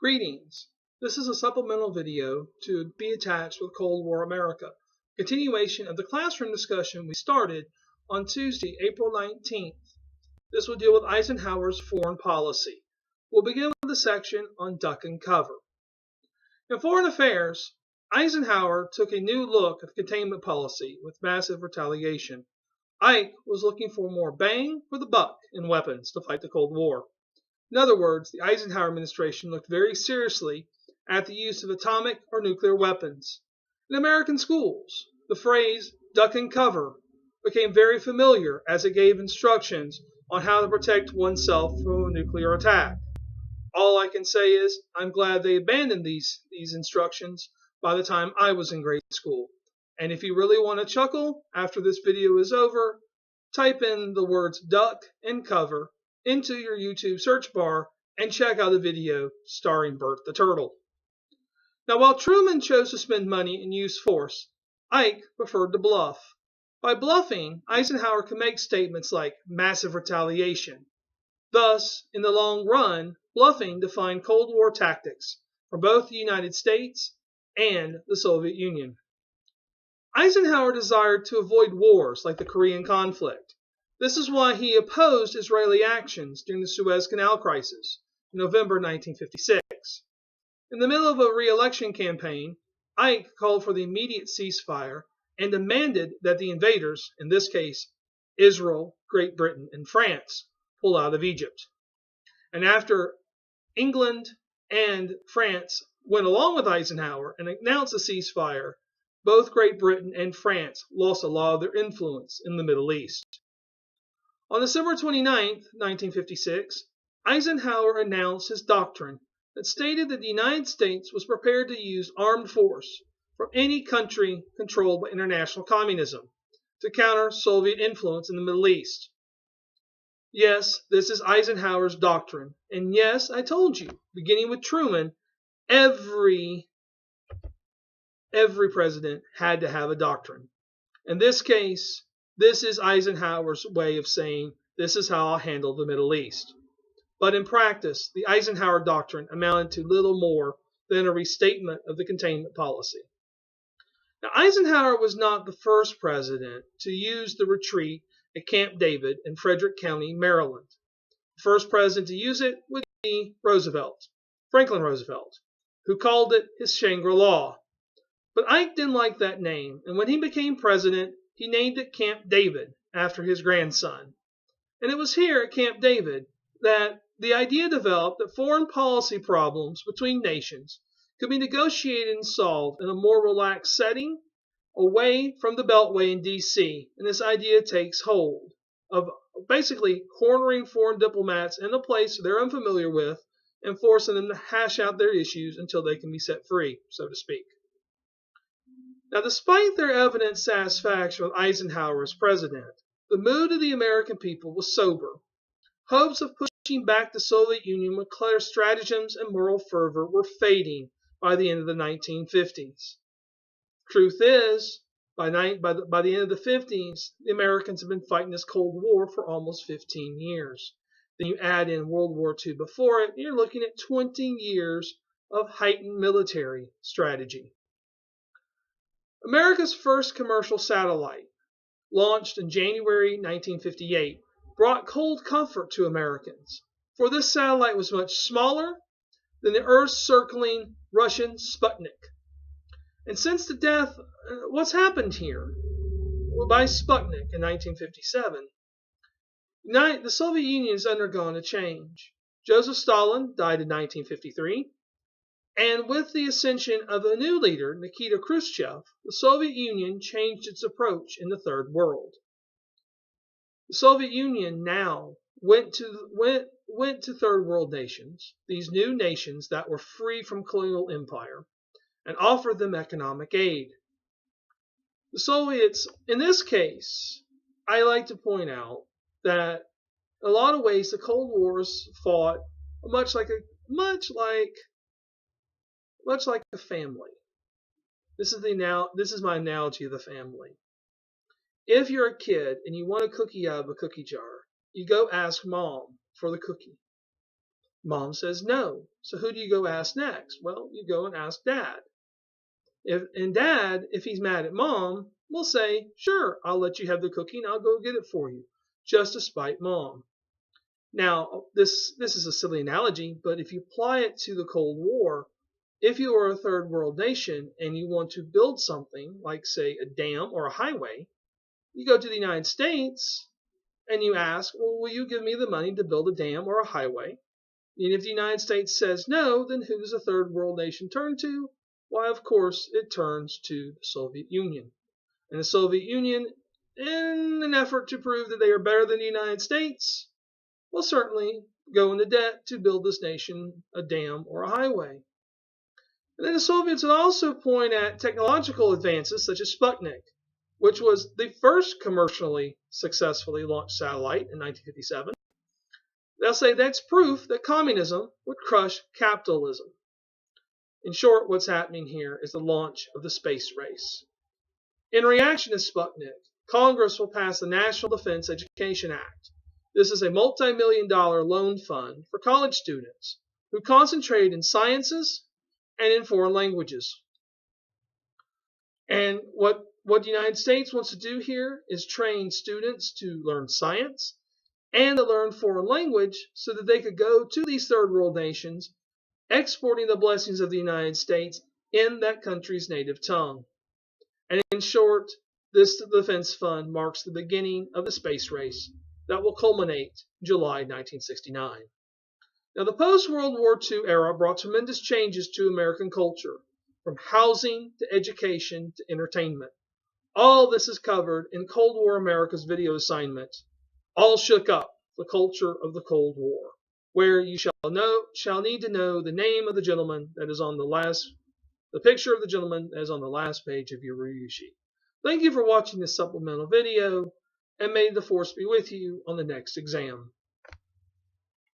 Greetings. This is a supplemental video to be attached with Cold War America, continuation of the classroom discussion we started on Tuesday, April 19th. This will deal with Eisenhower's foreign policy. We'll begin with the section on duck and cover. In foreign affairs, Eisenhower took a new look at containment policy with massive retaliation. Ike was looking for more bang for the buck in weapons to fight the Cold War. In other words, the Eisenhower administration looked very seriously at the use of atomic or nuclear weapons. In American schools, the phrase duck and cover became very familiar as it gave instructions on how to protect oneself from a nuclear attack. All I can say is I'm glad they abandoned these instructions by the time I was in grade school. And if you really want to chuckle after this video is over, type in the words duck and cover into your YouTube search bar and check out a video starring Bert the Turtle. Now, while Truman chose to spend money and use force, Ike preferred to bluff. By bluffing, Eisenhower could make statements like massive retaliation. Thus, in the long run, bluffing defined Cold War tactics for both the United States and the Soviet Union. Eisenhower desired to avoid wars like the Korean conflict. This is why he opposed Israeli actions during the Suez Canal crisis in November 1956. In the middle of a re-election campaign, Ike called for the immediate ceasefire and demanded that the invaders, in this case Israel, Great Britain, and France, pull out of Egypt. And after England and France went along with Eisenhower and announced a ceasefire, both Great Britain and France lost a lot of their influence in the Middle East. On December 29, 1956, Eisenhower announced his doctrine that stated that the United States was prepared to use armed force from any country controlled by international communism to counter Soviet influence in the Middle East. Yes, this is Eisenhower's doctrine. And yes, I told you, beginning with Truman, every president had to have a doctrine. In this case, this is Eisenhower's way of saying, this is how I'll handle the Middle East. But in practice, the Eisenhower Doctrine amounted to little more than a restatement of the containment policy. Now, Eisenhower was not the first president to use the retreat at Camp David in Frederick County, Maryland. The first president to use it would be Franklin Roosevelt, who called it his Shangri-La. But Ike didn't like that name, and when he became president, he named it Camp David after his grandson. And it was here at Camp David that the idea developed that foreign policy problems between nations could be negotiated and solved in a more relaxed setting away from the Beltway in D.C. And this idea takes hold of basically cornering foreign diplomats in a place they're unfamiliar with and forcing them to hash out their issues until they can be set free, so to speak. Now, despite their evident satisfaction with Eisenhower as president, the mood of the American people was sober. Hopes of pushing back the Soviet Union with clear stratagems and moral fervor were fading by the end of the 1950s. Truth is, by the end of the 50s, the Americans have been fighting this Cold War for almost 15 years. Then you add in World War II before it, and you're looking at 20 years of heightened military strategy. America's first commercial satellite, launched in January 1958, brought cold comfort to Americans, for this satellite was much smaller than the Earth-circling Russian Sputnik. And since the death, what's happened here? Well, by Sputnik in 1957, the Soviet Union has undergone a change. Joseph Stalin died in 1953. And with the ascension of a new leader, Nikita Khrushchev, the Soviet Union changed its approach in the Third World. The Soviet Union now went to Third World nations, these new nations that were free from colonial empire, and offered them economic aid. The Soviets, in this case, I like to point out that in a lot of ways the Cold War was fought much like a family. This is my analogy of the family. If you're a kid and you want a cookie out of a cookie jar, you go ask mom for the cookie. Mom says no. So who do you go ask next? Well, you go and ask Dad. And Dad, if he's mad at Mom, will say, sure, I'll let you have the cookie and I'll go get it for you, just to spite Mom. Now, this is a silly analogy, but if you apply it to the Cold War, if you are a third world nation and you want to build something like, say, a dam or a highway, you go to the United States and you ask, well, will you give me the money to build a dam or a highway? And if the United States says no, then who does a third world nation turn to? Why, of course, it turns to the Soviet Union. And the Soviet Union, in an effort to prove that they are better than the United States, will certainly go into debt to build this nation a dam or a highway. And then the Soviets would also point at technological advances such as Sputnik, which was the first commercially successfully launched satellite in 1957. They'll say that's proof that communism would crush capitalism. In short, what's happening here is the launch of the space race. In reaction to Sputnik, Congress will pass the National Defense Education Act. This is a multi-million-dollar loan fund for college students who concentrate in sciences and in foreign languages. And what the United States wants to do here is train students to learn science and to learn foreign language so that they could go to these third world nations exporting the blessings of the United States in that country's native tongue. And in short, this defense fund marks the beginning of the space race that will culminate July 1969. Now, the post-World War II era brought tremendous changes to American culture, from housing to education to entertainment. All this is covered in Cold War America's video assignment, All Shook Up, the Culture of the Cold War, where you shall need to know the name of the gentleman that is on the picture of the gentleman that is on the last page of your review sheet. Thank you for watching this supplemental video, and may the force be with you on the next exam.